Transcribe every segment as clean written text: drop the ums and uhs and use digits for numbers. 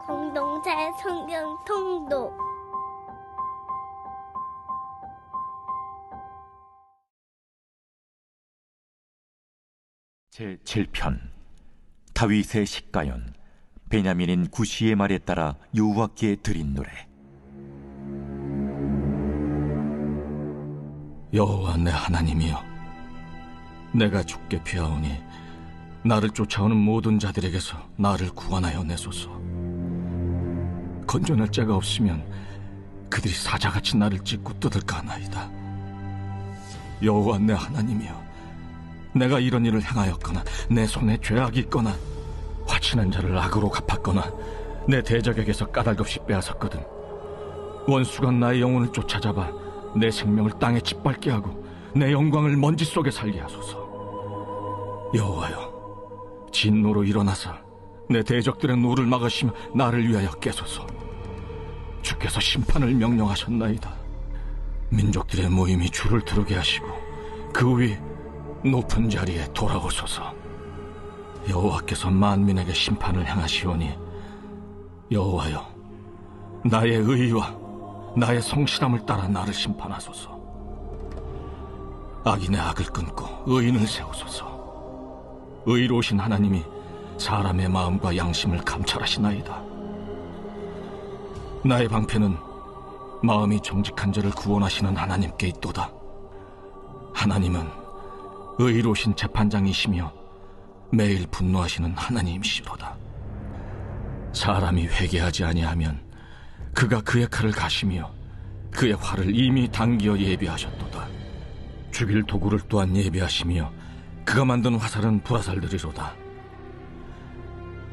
공동체 성경 통독 제7편 다윗의 식가연 베냐민인 구시의 말에 따라 여호와께 드린 노래. 여호와 내 하나님이여, 내가 주께 피하오니 나를 쫓아오는 모든 자들에게서 나를 구원하여 내소서. 건져낼 자가 없으면 그들이 사자같이 나를 찢고 뜯을까 하나이다. 여호와 내 하나님이여, 내가 이런 일을 행하였거나 내 손에 죄악이 있거나 화친한 자를 악으로 갚았거나 내 대적에게서 까닭없이 빼앗았거든 원수가 나의 영혼을 쫓아잡아 내 생명을 땅에 짓밟게 하고 내 영광을 먼지 속에 살게 하소서. 여호와여, 진노로 일어나사 내 대적들의 노를 막으시며 나를 위하여 깨소서. 주께서 심판을 명령하셨나이다. 민족들의 모임이 주를 들으게 하시고 그 위 높은 자리에 돌아오소서. 여호와께서 만민에게 심판을 행하시오니 여호와여, 나의 의와 나의 성실함을 따라 나를 심판하소서. 악인의 악을 끊고 의인을 세우소서. 의로우신 하나님이 사람의 마음과 양심을 감찰하시나이다. 나의 방패는 마음이 정직한 자를 구원하시는 하나님께 있도다. 하나님은 의로우신 재판장이시며 매일 분노하시는 하나님이시로다. 사람이 회개하지 아니하면 그가 그의 칼을 가시며 그의 활을 이미 당기어 예비하셨도다. 죽일 도구를 또한 예비하시며 그가 만든 화살은 불화살들이로다.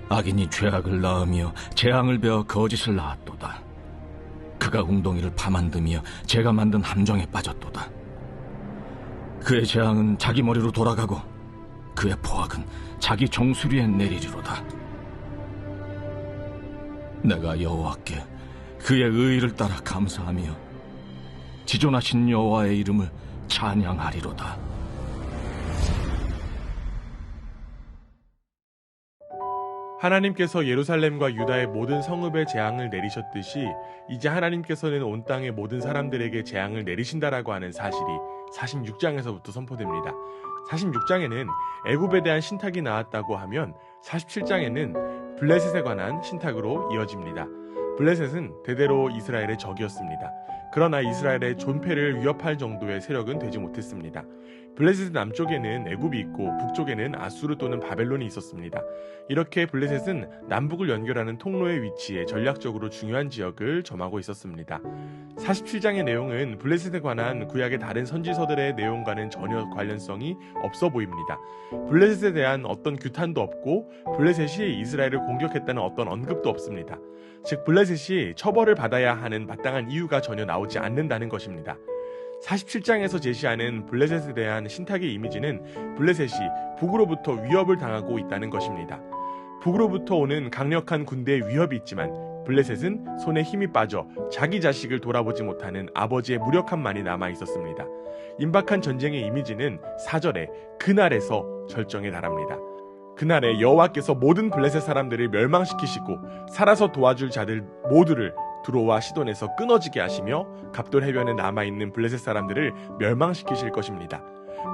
악인이 죄악을 낳으며 재앙을 베어 거짓을 낳았도다. 그가 웅덩이를 파만드며 제가 만든 함정에 빠졌도다. 그의 재앙은 자기 머리로 돌아가고 그의 포악은 자기 정수리에 내리리로다. 내가 여호와께 그의 의의를 따라 감사하며 지존하신 여호와의 이름을 찬양하리로다. 하나님께서 예루살렘과 유다의 모든 성읍에 재앙을 내리셨듯이 이제 하나님께서는 온 땅의 모든 사람들에게 재앙을 내리신다라고 하는 사실이 46장에서부터 선포됩니다. 46장에는 애굽에 대한 신탁이 나왔다고 하면 47장에는 블레셋에 관한 신탁으로 이어집니다. 블레셋은 대대로 이스라엘의 적이었습니다. 그러나 이스라엘의 존폐를 위협할 정도의 세력은 되지 못했습니다. 블레셋 남쪽에는 애굽이 있고 북쪽에는 아수르 또는 바벨론이 있었습니다. 이렇게 블레셋은 남북을 연결하는 통로의 위치에 전략적으로 중요한 지역을 점하고 있었습니다. 47장의 내용은 블레셋에 관한 구약의 다른 선지서들의 내용과는 전혀 관련성이 없어 보입니다. 블레셋에 대한 어떤 규탄도 없고 블레셋이 이스라엘을 공격했다는 어떤 언급도 없습니다. 즉 블레셋이 처벌을 받아야 하는 마땅한 이유가 전혀 나오지 않는다는 것입니다. 47장에서 제시하는 블레셋에 대한 신탁의 이미지는 블레셋이 북으로부터 위협을 당하고 있다는 것입니다. 북으로부터 오는 강력한 군대의 위협이 있지만 블레셋은 손에 힘이 빠져 자기 자식을 돌아보지 못하는 아버지의 무력함만이 남아 있었습니다. 임박한 전쟁의 이미지는 4절에 그날에서 절정에 달합니다. 그날에 여호와께서 모든 블레셋 사람들을 멸망시키시고 살아서 도와줄 자들 모두를 두로와 시돈에서 끊어지게 하시며 갑돌 해변에 남아있는 블레셋 사람들을 멸망시키실 것입니다.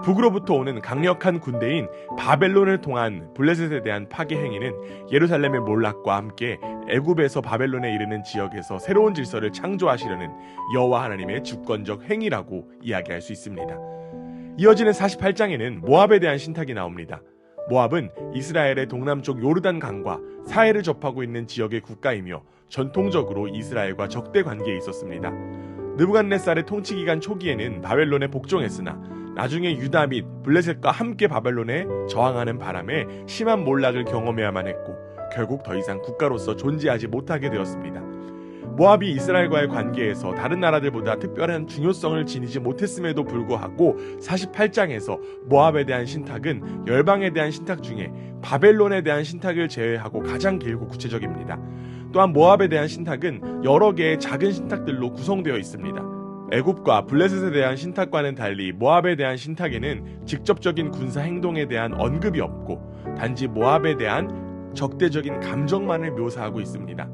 북으로부터 오는 강력한 군대인 바벨론을 통한 블레셋에 대한 파괴 행위는 예루살렘의 몰락과 함께 애굽에서 바벨론에 이르는 지역에서 새로운 질서를 창조하시려는 여호와 하나님의 주권적 행위라고 이야기할 수 있습니다. 이어지는 48장에는 모압에 대한 신탁이 나옵니다. 모압은 이스라엘의 동남쪽 요르단 강과 사해를 접하고 있는 지역의 국가이며 전통적으로 이스라엘과 적대 관계에 있었습니다. 느부갓네살의 통치 기간 초기에는 바벨론에 복종했으나 나중에 유다 및 블레셋과 함께 바벨론에 저항하는 바람에 심한 몰락을 경험해야만 했고 결국 더 이상 국가로서 존재하지 못하게 되었습니다. 모압이 이스라엘과의 관계에서 다른 나라들보다 특별한 중요성을 지니지 못했음에도 불구하고 48장에서 모압에 대한 신탁은 열방에 대한 신탁 중에 바벨론에 대한 신탁을 제외하고 가장 길고 구체적입니다. 또한 모압에 대한 신탁은 여러 개의 작은 신탁들로 구성되어 있습니다. 애굽과 블레셋에 대한 신탁과는 달리 모압에 대한 신탁에는 직접적인 군사 행동에 대한 언급이 없고 단지 모압에 대한 적대적인 감정만을 묘사하고 있습니다.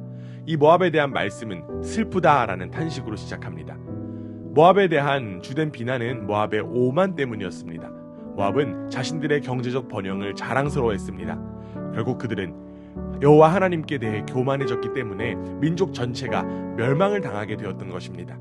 이 모압에 대한 말씀은 슬프다라는 탄식으로 시작합니다. 모압에 대한 주된 비난은 모압의 오만 때문이었습니다. 모압은 자신들의 경제적 번영을 자랑스러워했습니다. 결국 그들은 여호와 하나님께 대해 교만해졌기 때문에 민족 전체가 멸망을 당하게 되었던 것입니다.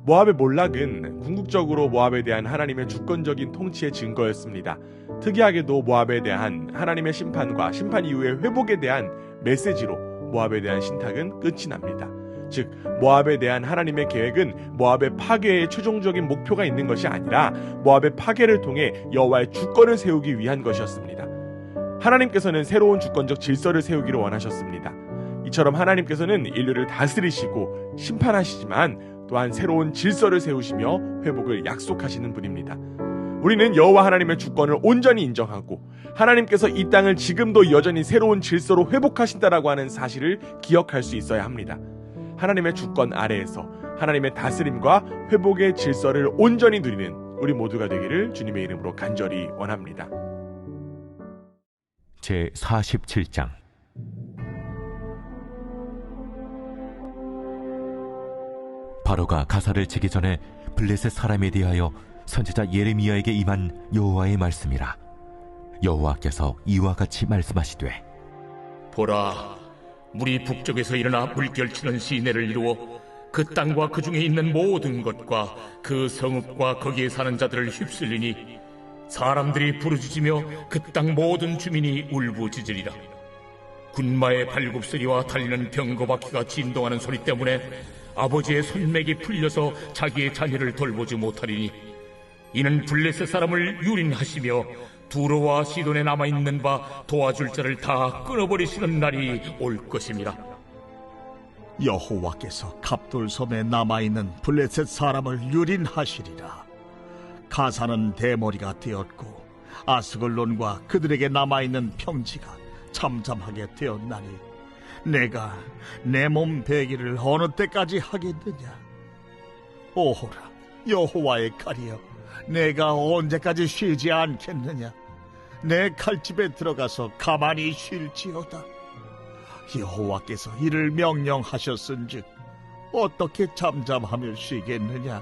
모압의 몰락은 궁극적으로 모압에 대한 하나님의 주권적인 통치의 증거였습니다. 특이하게도 모압에 대한 하나님의 심판과 심판 이후의 회복에 대한 메시지로 모압에 대한 신탁은 끝이 납니다. 즉 모압에 대한 하나님의 계획은 모압의 파괴의 최종적인 목표가 있는 것이 아니라 모압의 파괴를 통해 여호와의 주권을 세우기 위한 것이었습니다. 하나님께서는 새로운 주권적 질서를 세우기를 원하셨습니다. 이처럼 하나님께서는 인류를 다스리시고 심판하시지만 또한 새로운 질서를 세우시며 회복을 약속하시는 분입니다. 우리는 여호와 하나님의 주권을 온전히 인정하고 하나님께서 이 땅을 지금도 여전히 새로운 질서로 회복하신다라고 하는 사실을 기억할 수 있어야 합니다. 하나님의 주권 아래에서 하나님의 다스림과 회복의 질서를 온전히 누리는 우리 모두가 되기를 주님의 이름으로 간절히 원합니다. 제 47장 바로가 가사를 치기 전에 블레셋 사람에 대하여 선지자 예레미야에게 임한 여호와의 말씀이라. 여호와께서 이와 같이 말씀하시되 보라, 물이 북쪽에서 일어나 물결치는 시내를 이루어 그 땅과 그 중에 있는 모든 것과 그 성읍과 거기에 사는 자들을 휩쓸리니 사람들이 부르짖으며 그 땅 모든 주민이 울부짖으리라. 군마의 발굽소리와 달리는 병거바퀴가 진동하는 소리 때문에 아버지의 손맥이 풀려서 자기의 자녀를 돌보지 못하리니 이는 블레셋 사람을 유린하시며 두로와 시돈에 남아있는 바 도와줄 자를 다 끊어버리시는 날이 올 것입니다. 여호와께서 갑돌섬에 남아있는 블레셋 사람을 유린하시리라. 가사는 대머리가 되었고 아스글론과 그들에게 남아있는 평지가 잠잠하게 되었나니 내가 내 몸 베기를 어느 때까지 하겠느냐. 오호라 여호와의 칼이여, 내가 언제까지 쉬지 않겠느냐. 내 칼집에 들어가서 가만히 쉴지어다. 여호와께서 이를 명령하셨은즉 어떻게 잠잠하며 쉬겠느냐.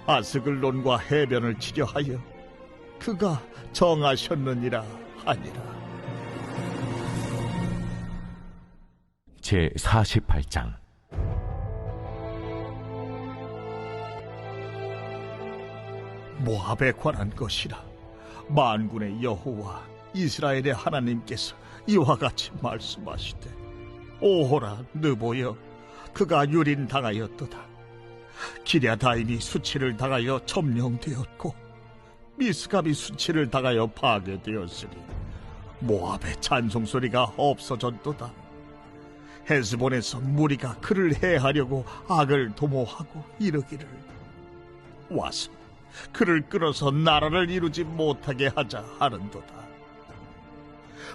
아스글론과 해변을 치려 하여 그가 정하셨느니라 하니라. 제 48장 모압에 관한 것이라. 만군의 여호와 이스라엘의 하나님께서 이와 같이 말씀하시되 오호라 느보여, 그가 유린당하였도다. 기랴다임이 수치를 당하여 점령되었고 미스갑이 수치를 당하여 파괴되었으니 모압의 찬송소리가 없어졌도다. 헤스본에서 무리가 그를 해하려고 악을 도모하고 이르기를 와서 그를 끌어서 나라를 이루지 못하게 하자 하는도다.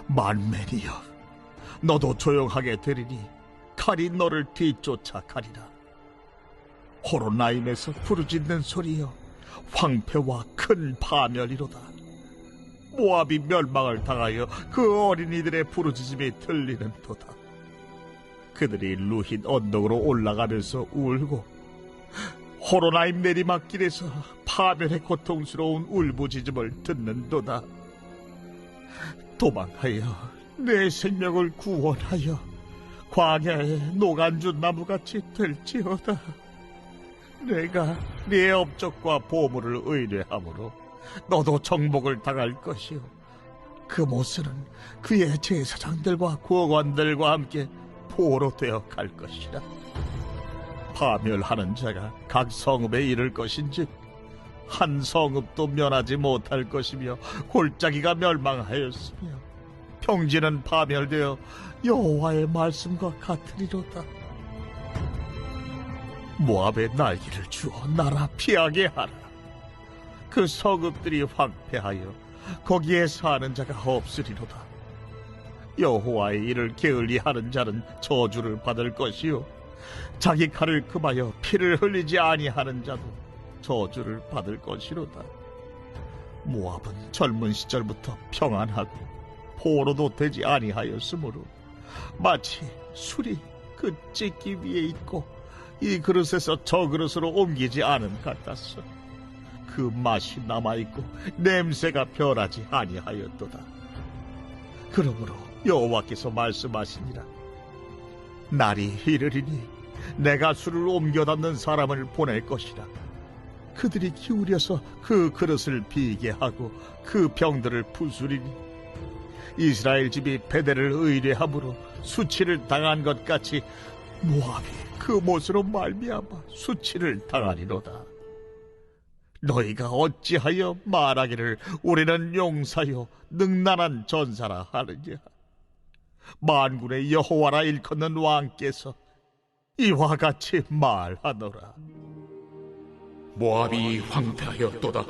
만맨이여, 너도 조용하게 되리니 칼이 너를 뒤쫓아 가리라. 호로나임에서 부르짖는 소리여, 황폐와 큰 파멸이로다. 모압이 멸망을 당하여 그 어린이들의 부르짖음이 들리는도다. 그들이 루힌 언덕으로 올라가면서 울고 호로나임 내리막길에서 파멸의 고통스러운 울부짖음을 듣는도다. 도망하여 내 생명을 구원하여 광야의 노간주 나무같이 될지어다. 내가 네 업적과 보물을 의뢰하므로 너도 정복을 당할 것이요, 그 모습은 그의 제사장들과 구원관들과 함께 포로 되어 갈 것이라. 파멸하는 자가 각 성읍에 이를 것인즉 한 성읍도 면하지 못할 것이며 골짜기가 멸망하였으며 평지는 파멸되어 여호와의 말씀과 같으리로다. 모압의 날개를 주어 나라 피하게 하라. 그 성읍들이 황폐하여 거기에 사는 자가 없으리로다. 여호와의 일을 게을리하는 자는 저주를 받을 것이요, 자기 칼을 금하여 피를 흘리지 아니하는 자도 저주를 받을 것이로다. 모압은 젊은 시절부터 평안하고 포로도 되지 아니하였으므로 마치 술이 그 찢기 위에 있고 이 그릇에서 저 그릇으로 옮기지 않음 같았어. 그 맛이 남아있고 냄새가 변하지 아니하였도다. 그러므로 여호와께서 말씀하시니라. 날이 이르리니 내가 술을 옮겨 담는 사람을 보낼 것이라. 그들이 기울여서 그 그릇을 비게 하고 그 병들을 부수리니 이스라엘 집이 베델을 의뢰함으로 수치를 당한 것 같이 모압이 그 못으로 말미암아 수치를 당하리로다. 너희가 어찌하여 말하기를 우리는 용사요 능란한 전사라 하느냐. 만군의 여호와라 일컫는 왕께서 이와 같이 말하노라. 모압이 황폐하였도다.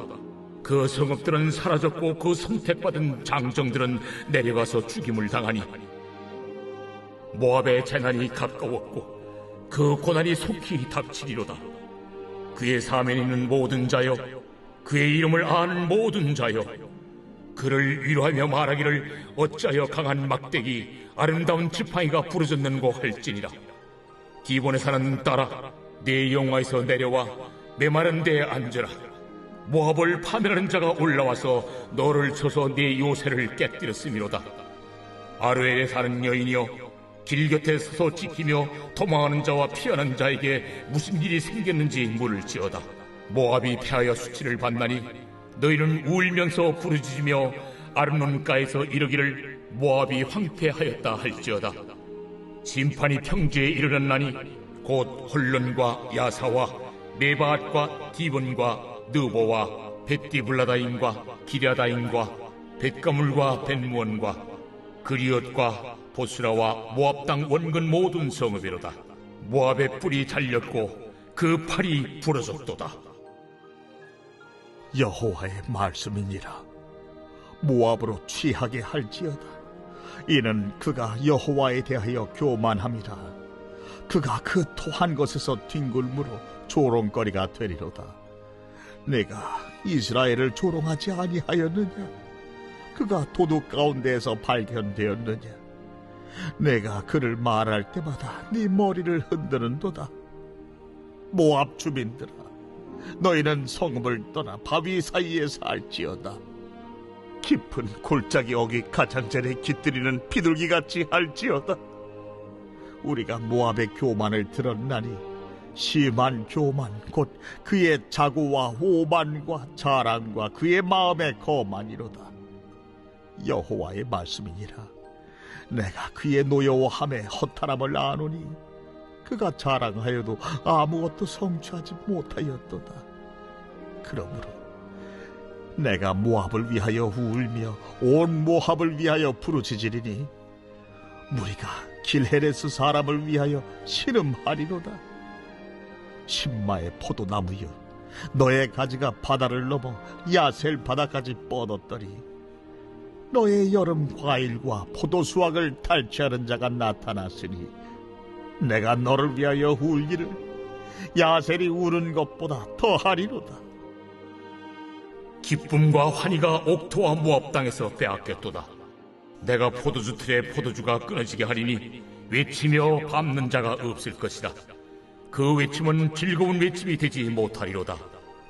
그 성읍들은 사라졌고 그 선택받은 장정들은 내려가서 죽임을 당하니 모압의 재난이 가까웠고 그 고난이 속히 닥치리로다. 그의 사면에 있는 모든 자여, 그의 이름을 아는 모든 자여, 그를 위로하며 말하기를 어찌하여 강한 막대기 아름다운 지팡이가 부러졌는고 할지니라. 기본에 사는 딸아, 네 영화에서 내려와 메마른 데에 앉으라. 모압을 파멸하는 자가 올라와서 너를 쳐서 네 요새를 깨뜨렸음이로다. 아르엘에 사는 여인이여, 길 곁에 서서 지키며 도망하는 자와 피하는 자에게 무슨 일이 생겼는지 물을지어다. 모압이 패하여 수치를 받나니 너희는 울면서 부르짖으며 아르논가에서 이르기를 모압이 황폐하였다 할지어다. 심판이 평지에 이르렀나니 곧 홀론과 야사와 메바앗과 디본과 느보와 벳디블라다임과 기랴다임과 벳가물과 벳무원과 그리엇과 보스라와 모압 땅 원근 모든 성읍이로다. 모압의 뿔이 잘렸고 그 팔이 부러졌도다. 여호와의 말씀이니라. 모압으로 취하게 할지어다. 이는 그가 여호와에 대하여 교만함이라. 그가 그 토한 것에서 뒹굴므로 조롱거리가 되리로다. 내가 이스라엘을 조롱하지 아니하였느냐? 그가 도둑 가운데에서 발견되었느냐? 내가 그를 말할 때마다 네 머리를 흔드는도다. 모압 주민들아, 너희는 성읍을 떠나 바위 사이에 살지어다. 깊은 골짜기 어귀 가장자리에 깃들이는 비둘기같이 할지어다. 우리가 모압의 교만을 들었나니 심한 교만 곧 그의 자고와 오만과 자랑과 그의 마음의 거만이로다. 여호와의 말씀이니라. 내가 그의 노여워함에 허탈함을 아노니 그가 자랑하여도 아무것도 성취하지 못하였도다. 그러므로 내가 모압을 위하여 울며 온 모압을 위하여 부르짖으리니 무리가 길헤레스 사람을 위하여 신음하리로다. 신마의 포도나무여, 너의 가지가 바다를 넘어 야셀 바다까지 뻗었더니 너의 여름 과일과 포도 수확을 탈취하는 자가 나타났으니 내가 너를 위하여 울기를 야셀이 우는 것보다 더하리로다. 기쁨과 환희가 옥토와 모압 땅에서 빼앗겼도다. 내가 포도주 틀에 포도주가 끊어지게 하리니 외치며 밟는 자가 없을 것이다. 그 외침은 즐거운 외침이 되지 못하리로다.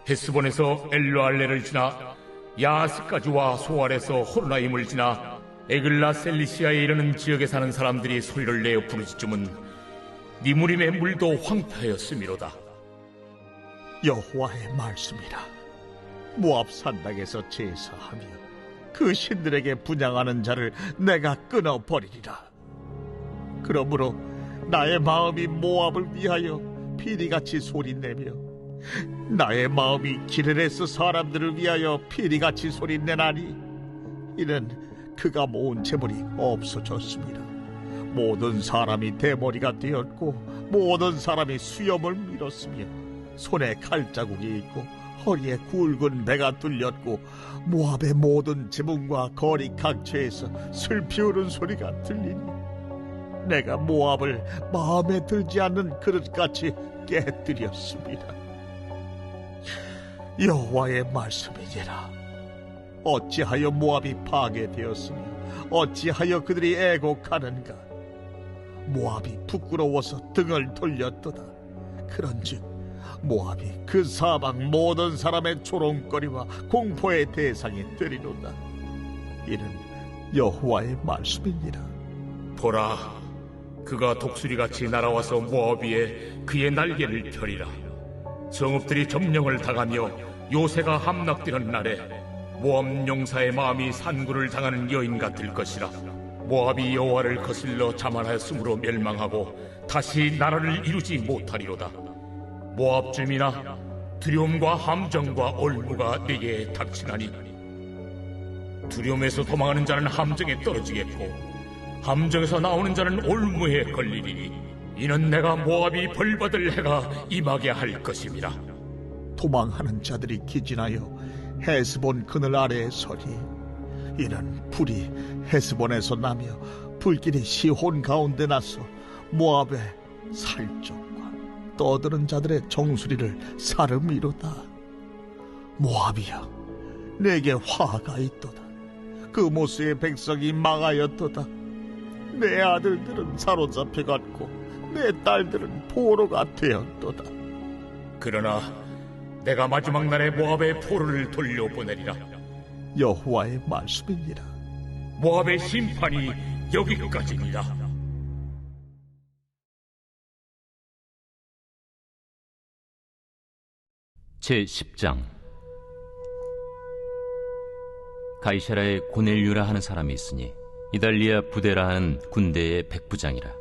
헤스본에서 엘르알레를 지나 야스까지와 소알에서 호르나임을 지나 에글라 셀리시아에 이르는 지역에 사는 사람들이 소리를 내어 부르짖음은 니무림의 물도 황폐하였음이로다. 여호와의 말씀이라. 모압 산당에서 제사하며 그 신들에게 분향하는 자를 내가 끊어버리리라. 그러므로 나의 마음이 모압을 위하여 피리같이 소리내며 나의 마음이 기르레스 사람들을 위하여 피리같이 소리내나니 이는 그가 모은 재물이 없어졌습니다. 모든 사람이 대머리가 되었고 모든 사람이 수염을 밀었으며 손에 칼자국이 있고 허리에 굵은 배가 뚫렸고 모압의 모든 지붕과 거리 각처에서 슬피 우는 소리가 들리니 내가 모압을 마음에 들지 않는 그릇같이 깨뜨렸습니다. 여호와의 말씀이니라. 어찌하여 모압이 파괴되었으며 어찌하여 그들이 애곡하는가? 모압이 부끄러워서 등을 돌렸도다. 그런즉 모압이 그 사방 모든 사람의 조롱거리와 공포의 대상이 되리로다. 이는 여호와의 말씀이니라. 보라, 그가 독수리같이 날아와서 모압 위에 그의 날개를 펴리라. 성읍들이 점령을 당하며 요새가 함락되는 날에 모압 용사의 마음이 산구를 당하는 여인 같을 것이라. 모압이 여호와를 거슬러 자만하였으므로 멸망하고 다시 나라를 이루지 못하리로다. 모압 주민아, 두려움과 함정과 올무가 네게 닥치나니 두려움에서 도망하는 자는 함정에 떨어지겠고 함정에서 나오는 자는 올무에 걸리리니 이는 내가 모압이 벌받을 해가 임하게 할 것임이라. 도망하는 자들이 기진하여 헤스본 그늘 아래에 서리. 이는 불이 헤스본에서 나며 불길이 시혼 가운데 나서 모압의 살적과 떠드는 자들의 정수리를 사름이로다. 모압이여, 내게 화가 있도다. 그 모스의 백성이 망하였도다. 내 아들들은 사로잡혀갔고 내 딸들은 포로가 되었도다. 그러나 내가 마지막 날에 모압의 포로를 돌려보내리라. 여호와의 말씀이니라. 모압의 심판이 여기까지니라. 제10장. 가이사라에 고넬류라 하는 사람이 있으니 이달리아 부대라 하는 군대의 백부장이라.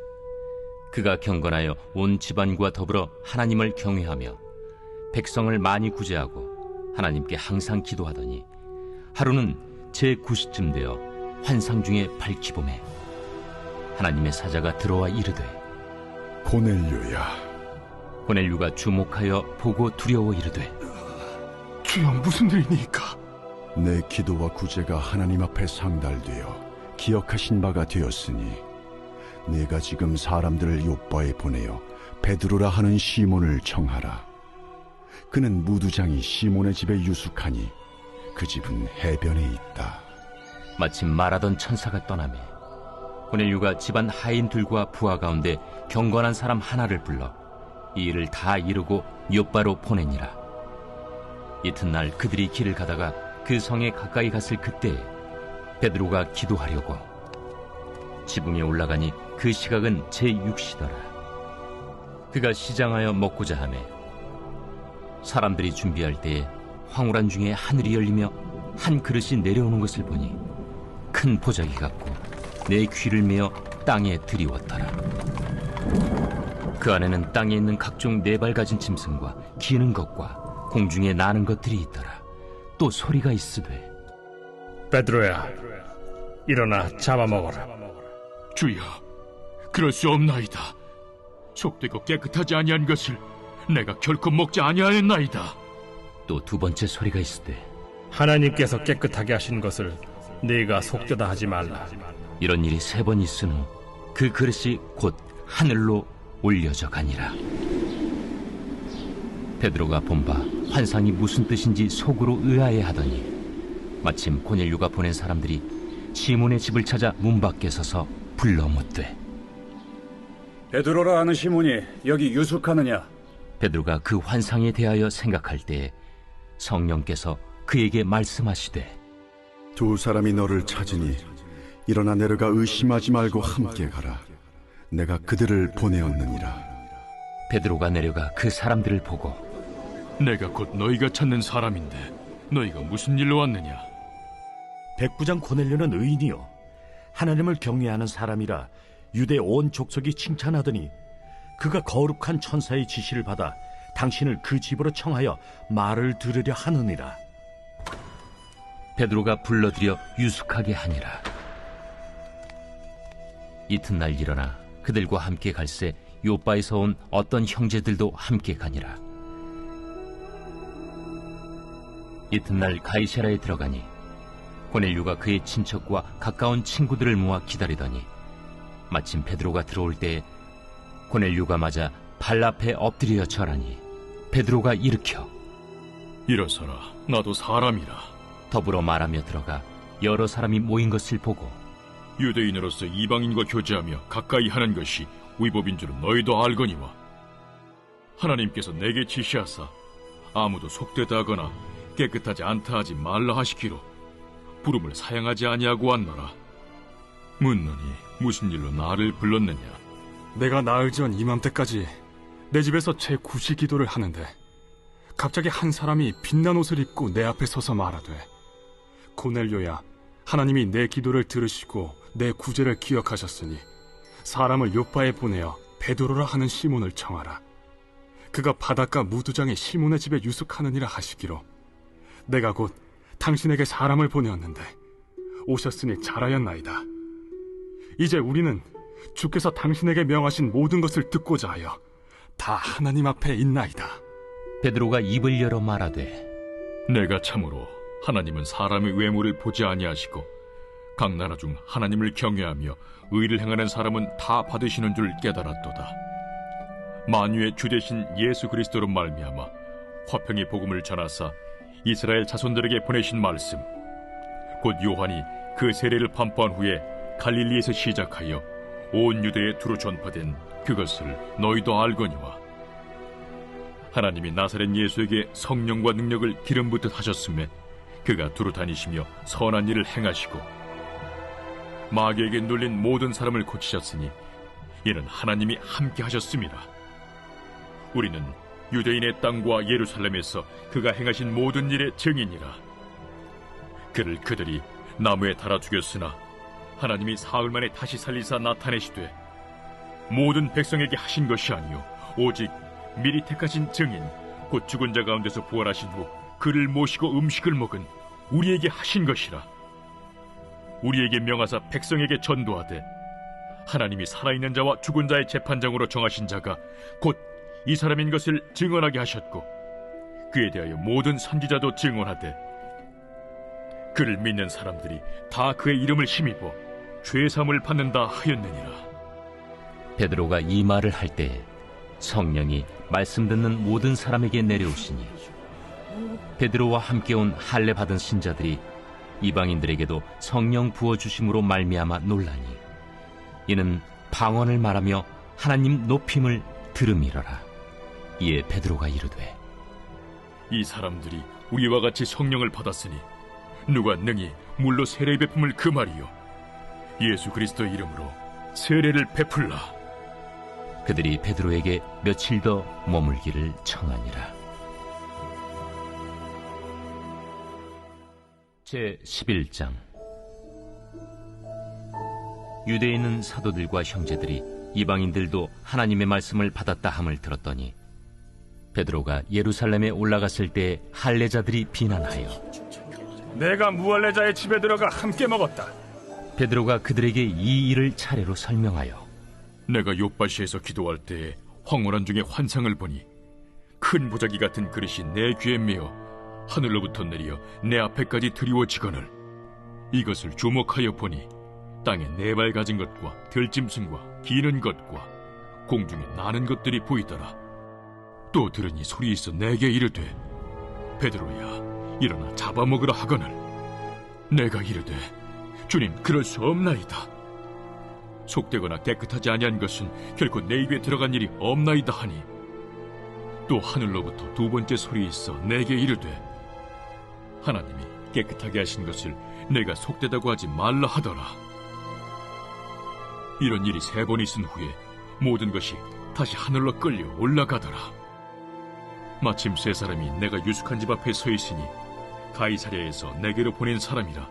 그가 경건하여 온 집안과 더불어 하나님을 경외하며 백성을 많이 구제하고 하나님께 항상 기도하더니 하루는 제9시쯤 되어 환상 중에 밝히봄에 하나님의 사자가 들어와 이르되, 고넬료야. 고넬류가 주목하여 보고 두려워 이르되, 주여, 무슨 일이니까? 내 기도와 구제가 하나님 앞에 상달되어 기억하신 바가 되었으니 내가 지금 사람들을 요바에 보내어 베드로라 하는 시몬을 청하라. 그는 무두장이 시몬의 집에 유숙하니 그 집은 해변에 있다. 마침 말하던 천사가 떠나매 고넬류가 집안 하인들과 부하 가운데 경건한 사람 하나를 불러 이 일을 다 이루고 요바로 보내니라. 이튿날 그들이 길을 가다가 그 성에 가까이 갔을 그때에 베드로가 기도하려고 지붕에 올라가니 그 시각은 제6시더라. 그가 시장하여 먹고자 하매 사람들이 준비할 때에 황홀한 중에 하늘이 열리며 한 그릇이 내려오는 것을 보니 큰 보자기 같고 내 귀를 메어 땅에 들이웠더라. 그 안에는 땅에 있는 각종 네 발 가진 짐승과 기는 것과 공중에 나는 것들이 있더라. 또 소리가 있으되, 베드로야, 일어나 잡아먹어라. 주여, 그럴 수 없나이다. 속되고 깨끗하지 아니한 것을 내가 결코 먹지 아니하였나이다. 또 두 번째 소리가 있으되, 하나님께서 깨끗하게 하신 것을 네가 속되다 하지 말라. 이런 일이 3번 있은 후 그 그릇이 곧 하늘로 올려져 가니라. 베드로가 본바 환상이 무슨 뜻인지 속으로 의아해하더니 마침 고넬류가 보낸 사람들이 시몬의 집을 찾아 문 밖에 서서 불러 묻되, 베드로라 하는 시몬이 여기 유숙하느냐? 베드로가 그 환상에 대하여 생각할 때에 성령께서 그에게 말씀하시되, 두 사람이 너를 찾으니 일어나 내려가 의심하지 말고 함께 가라. 내가 그들을 보내었느니라. 베드로가 내려가 그 사람들을 보고, 내가 곧 너희가 찾는 사람인데 너희가 무슨 일로 왔느냐? 백부장 고넬료는 의인이요 하나님을 경외하는 사람이라 유대 온 족속이 칭찬하더니 그가 거룩한 천사의 지시를 받아 당신을 그 집으로 청하여 말을 들으려 하느니라. 베드로가 불러들여 유숙하게 하니라. 이튿날 일어나 그들과 함께 갈새 요바에서 온 어떤 형제들도 함께 가니라. 이튿날 가이사라에 들어가니 고넬류가 그의 친척과 가까운 친구들을 모아 기다리더니 마침 베드로가 들어올 때에 고넬류가 맞아 발 앞에 엎드려 절하니 베드로가 일으켜 일어서라, 나도 사람이라. 더불어 말하며 들어가 여러 사람이 모인 것을 보고 유대인으로서 이방인과 교제하며 가까이 하는 것이 위법인 줄은 너희도 알거니와 하나님께서 내게 지시하사 아무도 속되다 하거나 깨끗하지 않다 하지 말라 하시기로 부름을 사양하지 아니하고 왔노라. 묻노니 무슨 일로 나를 불렀느냐? 내가 나흘 전 이맘때까지 내 집에서 제9시 기도를 하는데 갑자기 한 사람이 빛난 옷을 입고 내 앞에 서서 말하되, 고넬료야, 하나님이 내 기도를 들으시고 내 구제를 기억하셨으니 사람을 요빠에 보내어 베드로라 하는 시몬을 청하라. 그가 바닷가 무두장에 시몬의 집에 유숙하느니라 하시기로 내가 곧 당신에게 사람을 보내었는데 오셨으니 잘하였나이다. 이제 우리는 주께서 당신에게 명하신 모든 것을 듣고자 하여 다 하나님 앞에 있나이다. 베드로가 입을 열어 말하되, 내가 참으로 하나님은 사람의 외모를 보지 아니하시고 각 나라 중 하나님을 경외하며 의를 행하는 사람은 다 받으시는 줄 깨달았도다. 만유의 주 되신 예수 그리스도로 말미암아 화평의 복음을 전하사 이스라엘 자손들에게 보내신 말씀, 곧 요한이 그 세례를 판포한 후에 갈릴리에서 시작하여 온 유대에 두루 전파된 그것을 너희도 알거니와 하나님이 나사렛 예수에게 성령과 능력을 기름 붓듯 하셨음에 그가 두루 다니시며 선한 일을 행하시고 마귀에게 눌린 모든 사람을 고치셨으니 이는 하나님이 함께 하셨습니다. 우리는 유대인의 땅과 예루살렘에서 그가 행하신 모든 일의 증인이라. 그를 그들이 나무에 달아 죽였으나 하나님이 사흘 만에 다시 살리사 나타내시되 모든 백성에게 하신 것이 아니요 오직 미리 택하신 증인 곧 죽은 자 가운데서 부활하신 후 그를 모시고 음식을 먹은 우리에게 하신 것이라. 우리에게 명하사 백성에게 전도하되 하나님이 살아있는 자와 죽은 자의 재판장으로 정하신 자가 곧 이 사람인 것을 증언하게 하셨고 그에 대하여 모든 선지자도 증언하되 그를 믿는 사람들이 다 그의 이름을 힘입어 죄사함을 받는다 하였느니라. 베드로가 이 말을 할 때에 성령이 말씀 듣는 모든 사람에게 내려오시니 베드로와 함께 온 할례 받은 신자들이 이방인들에게도 성령 부어주심으로 말미암아 놀라니 이는 방언을 말하며 하나님 높임을 들음이러라. 이에 베드로가 이르되, 이 사람들이 우리와 같이 성령을 받았으니 누가 능히 물로 세례 베품을 금하리요 예수 그리스도의 이름으로 세례를 베풀라. 그들이 베드로에게 며칠 더 머물기를 청하니라. 제11장. 유대에 있는 사도들과 형제들이 이방인들도 하나님의 말씀을 받았다 함을 들었더니 베드로가 예루살렘에 올라갔을 때 할례자들이 비난하여, 내가 무할례자의 집에 들어가 함께 먹었다. 베드로가 그들에게 이 일을 차례로 설명하여, 내가 요빠시에서 기도할 때에 황홀한 중에 환상을 보니 큰 보자기 같은 그릇이 내 귀에 메어 하늘로부터 내려 내 앞에까지 드리워지거늘 이것을 주목하여 보니 땅에 네 발 가진 것과 들짐승과 기는 것과 공중에 나는 것들이 보이더라. 또 들으니 소리 있어 내게 이르되, 베드로야 일어나 잡아먹으라 하거늘 내가 이르되, 주님 그럴 수 없나이다. 속되거나 깨끗하지 아니한 것은 결코 내 입에 들어간 일이 없나이다 하니 또 하늘로부터 두 번째 소리 있어 내게 이르되, 하나님이 깨끗하게 하신 것을 내가 속되다고 하지 말라 하더라. 이런 일이 3번 있은 후에 모든 것이 다시 하늘로 끌려 올라가더라. 마침 3사람이 내가 유숙한 집 앞에 서 있으니 가이사랴에서 내게로 보낸 사람이라.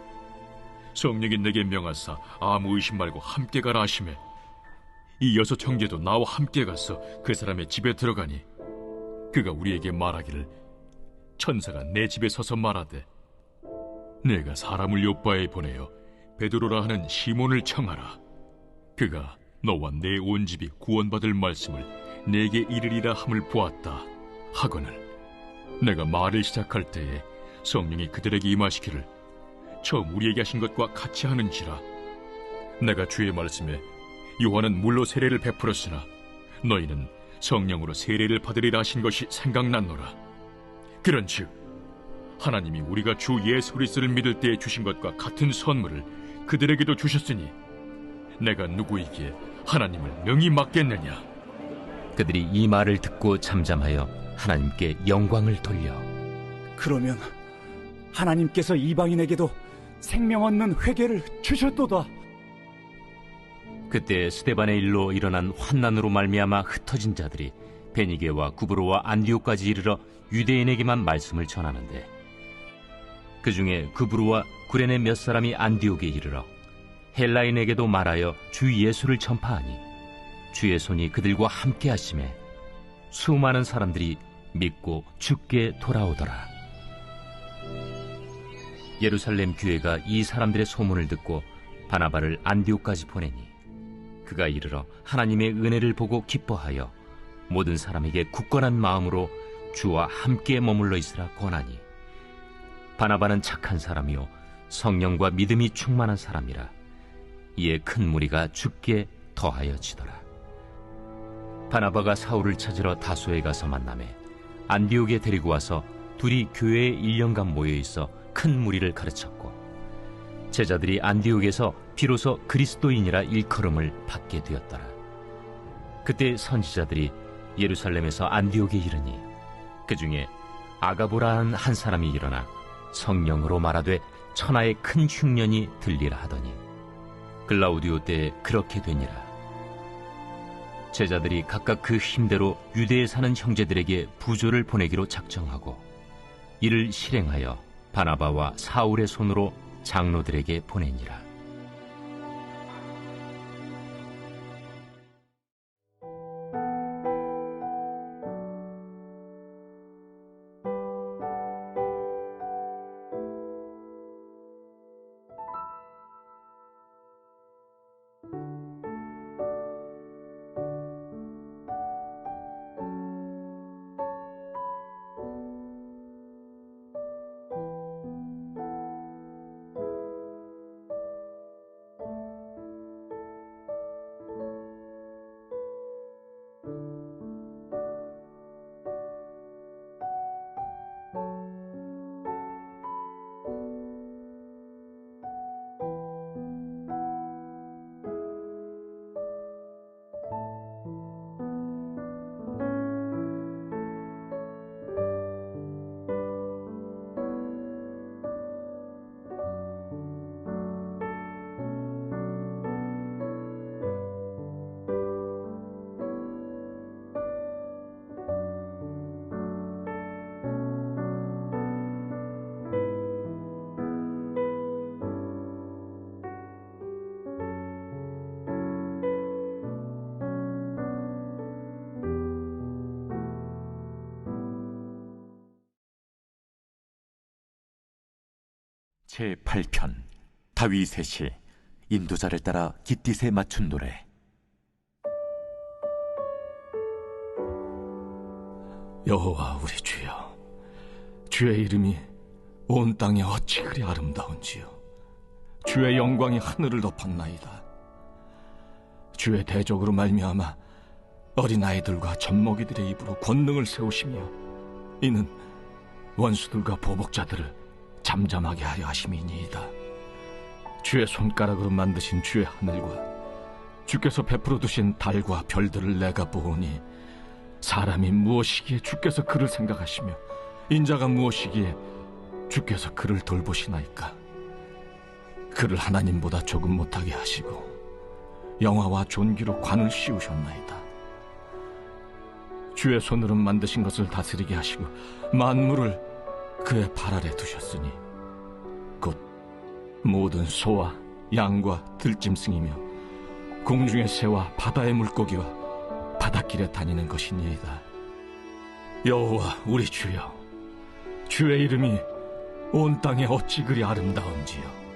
성령이 내게 명하사 아무 의심 말고 함께 가라 하시매 이 6 형제도 나와 함께 가서 그 사람의 집에 들어가니 그가 우리에게 말하기를, 천사가 내 집에 서서 말하되 내가 사람을 요빠에 보내어 베드로라 하는 시몬을 청하라. 그가 너와 내 온 집이 구원받을 말씀을 내게 이르리라 함을 보았다 하거늘 내가 말을 시작할 때에 성령이 그들에게 임하시기를 처음 우리에게 하신 것과 같이 하는지라. 내가 주의 말씀에 요한은 물로 세례를 베풀었으나 너희는 성령으로 세례를 받으리라 하신 것이 생각났노라. 그런즉 하나님이 우리가 주 예수 그리스도를 믿을 때에 주신 것과 같은 선물을 그들에게도 주셨으니 내가 누구이기에 하나님을 능히 맡겠느냐? 그들이 이 말을 듣고 잠잠하여 하나님께 영광을 돌려 그러면 하나님께서 이방인에게도 생명 얻는 회개를 주셨도다. 그때 스데반의 일로 일어난 환난으로 말미암아 흩어진 자들이 베니게와 구브로와 안디옥까지 이르러 유대인에게만 말씀을 전하는데, 그 중에 구브로와 구레네 몇 사람이 안디옥에 이르러 헬라인에게도 말하여 주 예수를 전파하니 주의 손이 그들과 함께 하심에 수많은 사람들이 믿고 주께 돌아오더라. 예루살렘 교회가 이 사람들의 소문을 듣고 바나바를 안디옥까지 보내니 그가 이르러 하나님의 은혜를 보고 기뻐하여 모든 사람에게 굳건한 마음으로 주와 함께 머물러 있으라 권하니, 바나바는 착한 사람이요 성령과 믿음이 충만한 사람이라. 이에 큰 무리가 주께 더하여지더라. 바나바가 사울을 찾으러 다소에 가서 만나매 안디옥에 데리고 와서 둘이 교회에 1년간 모여있어 큰 무리를 가르쳤고, 제자들이 안디옥에서 비로소 그리스도인이라 일컬음을 받게 되었더라. 그때 선지자들이 예루살렘에서 안디옥에 이르니 그 중에 아가보라는 한 사람이 일어나 성령으로 말하되 천하의 큰 흉년이 들리라 하더니 글라우디오 때에 그렇게 되니라. 제자들이 각각 그 힘대로 유대에 사는 형제들에게 부조를 보내기로 작정하고 이를 실행하여 바나바와 사울의 손으로 장로들에게 보내니라. 제8편 다윗의 시. 인도자를 따라 깃딧에 맞춘 노래. 여호와 우리 주여, 주의 이름이 온 땅에 어찌 그리 아름다운지요. 주의 영광이 하늘을 덮었나이다. 주의 대적으로 말미암아 어린아이들과 젖먹이들의 입으로 권능을 세우시며 이는 원수들과 보복자들을 잠잠하게 하려 하심이니이다. 주의 손가락으로 만드신 주의 하늘과 주께서 베풀어 두신 달과 별들을 내가 보오니, 사람이 무엇이기에 주께서 그를 생각하시며 인자가 무엇이기에 주께서 그를 돌보시나이까. 그를 하나님보다 조금 못하게 하시고 영화와 존귀로 관을 씌우셨나이다. 주의 손으로 만드신 것을 다스리게 하시고 만물을 그의 발 아래 두셨으니 곧 모든 소와 양과 들짐승이며 공중의 새와 바다의 물고기와 바닷길에 다니는 것이니이다. 여호와 우리 주여, 주의 이름이 온 땅에 어찌 그리 아름다운지요.